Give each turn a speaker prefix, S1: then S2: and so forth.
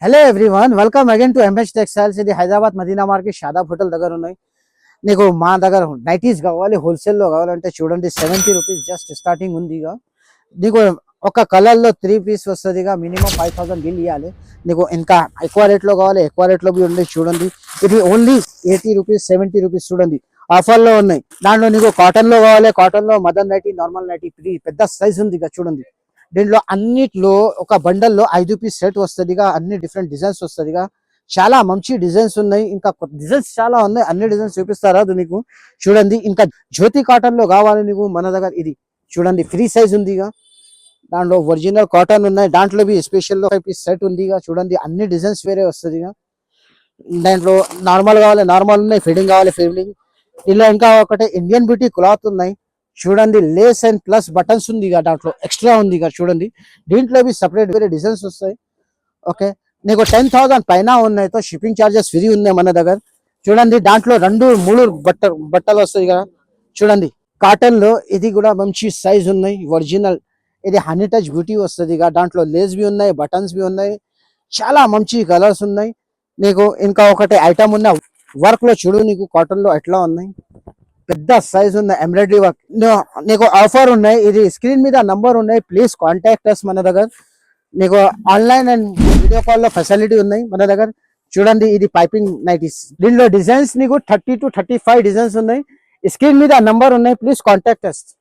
S1: Hello everyone, welcome again to MH textiles. ఇది Hyderabad Madina market Shadab hotel దగ్గర ఉన్నాయి. నీకు మా దగ్గర నైటీస్ కావాలి, హోల్సేల్లో కావాలంటే చూడండి 70 రూపీస్ జస్ట్ స్టార్టింగ్ ఉంది. నీకు ఒక కలర్లో 3 పీస్ వస్తుంది. మినిమం 5000 బిల్ ఇవ్వాలి. నీకు ఇంకా ఎక్కువ రేట్లో కావాలి, ఎక్కువ రేట్లో బి ఉంది. చూడండి ఇది ఓన్లీ 80 రూపీస్ 70 రూపీస్ చూడండి ఆఫర్లో ఉన్నాయి. దాంట్లో నీకు కాటన్లో కావాలి, కాటన్లో మదర్ నైటీ, నార్మల్ నైటీ, పెద్ద సైజ్ ఉంది. చూడండి దీంట్లో అన్నిట్లో ఒక బండల్లో 5 పీస్ సెట్ వస్తుంది. అన్ని డిఫరెంట్ డిజైన్స్ వస్తుంది. చాలా మంచి డిజైన్స్ ఉన్నాయి. ఇంకా డిజైన్స్ చాలా ఉన్నాయి. అన్ని డిజైన్స్ చూపిస్తారా అది నీకు. చూడండి ఇంకా జ్యోతి కాటన్ లో కావాలి నీకు మన దగ్గర. ఇది చూడండి ఫ్రీ సైజ్ ఉంది. దాంట్లో ఒరిజినల్ కాటన్ ఉన్నాయి. దాంట్లో బి స్పెషల్ 5 పీస్ సెట్ ఉంది. చూడండి అన్ని డిజైన్స్ వేరే వస్తుంది. దాంట్లో నార్మల్ కావాలి, నార్మల్ ఉన్నాయి. ఫిట్టింగ్ కావాలి, ఫిట్టింగ్. ఇలా ఇంకా ఒకటి ఇండియన్ బ్యూటీ క్లాత్ ఉన్నాయి. చూడండి లేస్ అండ్ ప్లస్ బటన్స్ ఉంది. దాంట్లో ఎక్స్ట్రా ఉంది. చూడండి దీంట్లో బి సపరేట్ వేరే డిజైన్స్ వస్తాయి. ఓకే, నీకు 10,000 పైన ఉన్నాయి. షిప్పింగ్ ఛార్జెస్ ఫ్రీ ఉన్నాయి మన దగ్గర. చూడండి దాంట్లో 2-3 బట్టలు వస్తాయి. చూడండి కాటన్ లో ఇది కూడా మంచి సైజ్ ఉన్నాయి. ఒరిజినల్ ఇది హనీ టచ్ బ్యూటీ వస్తుంది. దాంట్లో లేస్ బి ఉన్నాయి, బటన్స్ బి ఉన్నాయి. చాలా మంచి కలర్స్ ఉన్నాయి. నీకు ఇంకా ఒకటి ఐటమ్ ఉన్న వర్క్ లో చూడు, నీకు కాటన్ లో ఎట్లా ఉన్నాయి. పెద్ద సైజ్ ఉన్నాయి, ఎంబ్రాయిడరీ వర్క్. నీకు ఆఫర్ ఉన్నాయి. ఇది స్క్రీన్ మీద నంబర్ ఉన్నాయి. Please contact us. మన దగ్గర నీకు ఆన్లైన్ అండ్ వీడియో కాల్ లో ఫెసిలిటీ ఉన్నాయి మన దగ్గర. చూడండి ఇది పైపింగ్ నైటీస్. దీనిలో డిజైన్స్ నీకు 30 to 35 డిజైన్స్ ఉన్నాయి. స్క్రీన్ మీద నంబర్ ఉన్నాయి. Please contact us.